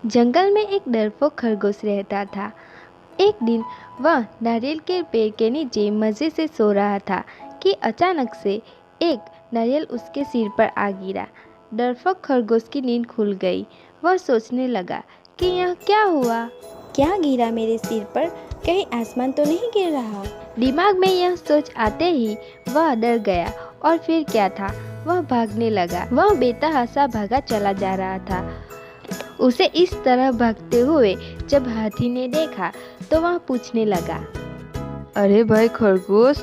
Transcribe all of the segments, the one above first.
जंगल में एक डरपोक खरगोश रहता था। एक दिन वह नारियल के पेड़ के नीचे मज़े से सो रहा था कि अचानक से एक नारियल उसके सिर पर आ गिरा। डरपोक खरगोश की नींद खुल गई। वह सोचने लगा कि यह क्या हुआ। क्या गिरा मेरे सिर पर? कहीं आसमान तो नहीं गिर रहा? दिमाग में यह सोच आते ही वह डर गया और फिर क्या था, वह भागने लगा। वह बेतहाशा भागा चला जा रहा था। उसे इस तरह भागते हुए जब हाथी ने देखा तो वह पूछने लगा, अरे भाई खरगोश,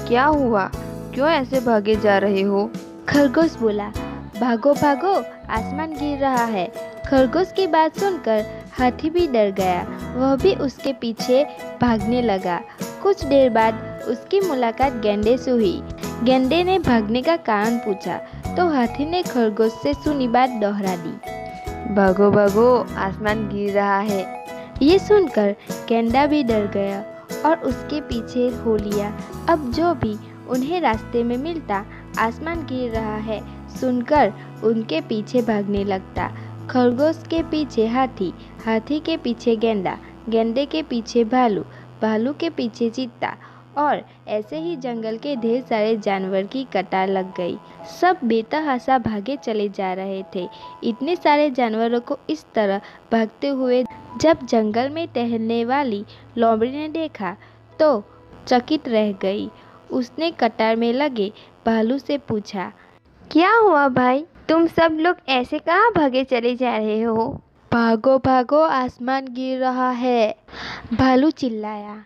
क्या हुआ? क्यों ऐसे भागे जा रहे हो? खरगोश बोला, भागो भागो, आसमान गिर रहा है। खरगोश की बात सुनकर हाथी भी डर गया। वह भी उसके पीछे भागने लगा। कुछ देर बाद उसकी मुलाकात गेंडे से हुई। गेंडे ने भागने का कारण पूछा तो हाथी ने खरगोश से सुनी बात दोहरा दी। भागो भागो, आसमान गिर रहा है। ये सुनकर गेंडा भी डर गया और उसके पीछे हो लिया। अब जो भी उन्हें रास्ते में मिलता, आसमान गिर रहा है सुनकर उनके पीछे भागने लगता। खरगोश के पीछे हाथी, हाथी के पीछे गेंडा, गेंडे के पीछे भालू, भालू के पीछे चीता और ऐसे ही जंगल के ढेर सारे जानवर की कतार लग गई। सब बेतहाशा भागे चले जा रहे थे। इतने सारे जानवरों को इस तरह भागते हुए जब जंगल में टहलने वाली लोमड़ी ने देखा तो चकित रह गई। उसने कतार में लगे भालू से पूछा, क्या हुआ भाई? तुम सब लोग ऐसे कहाँ भागे चले जा रहे हो? भागो भागो, आसमान गिर रहा है, भालू चिल्लाया।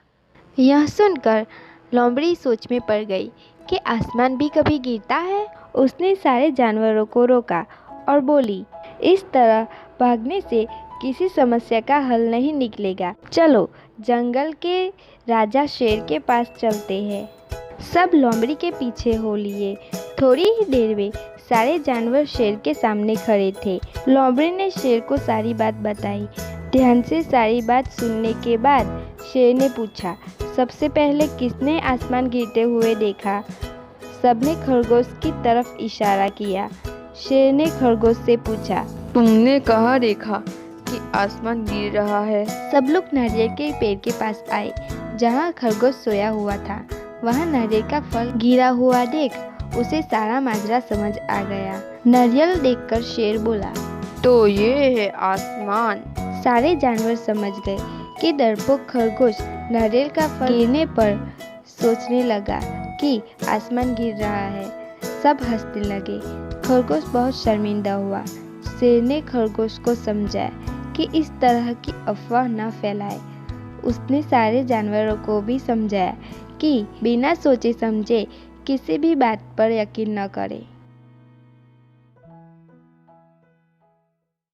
यह सुनकर लोमड़ी सोच में पड़ गई कि आसमान भी कभी गिरता है। उसने सारे जानवरों को रोका और बोली, इस तरह भागने से किसी समस्या का हल नहीं निकलेगा। चलो जंगल के राजा शेर के पास चलते हैं। सब लोमड़ी के पीछे हो लिए। थोड़ी ही देर में सारे जानवर शेर के सामने खड़े थे। लोमड़ी ने शेर को सारी बात बताई। ध्यान से सारी बात सुनने के बाद शेर ने पूछा, सबसे पहले किसने आसमान गिरते हुए देखा? सबने खरगोश की तरफ इशारा किया। शेर ने खरगोश से पूछा, तुमने कहाँ देखा कि आसमान गिर रहा है? सब लोग नारियल के पेड़ के पास आए जहाँ खरगोश सोया हुआ था। वहाँ नारियल का फल गिरा हुआ देख उसे सारा माजरा समझ आ गया। नारियल देखकर शेर बोला, तो ये है आसमान। सारे जानवर समझ गए कि डरपोक खरगोश नारियल का फल गिरने पर सोचने लगा कि आसमान गिर रहा है। सब हंसने लगे। खरगोश बहुत शर्मिंदा हुआ। शेर ने खरगोश को समझाया कि इस तरह की अफवाह न फैलाए। उसने सारे जानवरों को भी समझाया कि बिना सोचे समझे किसी भी बात पर यकीन न करें।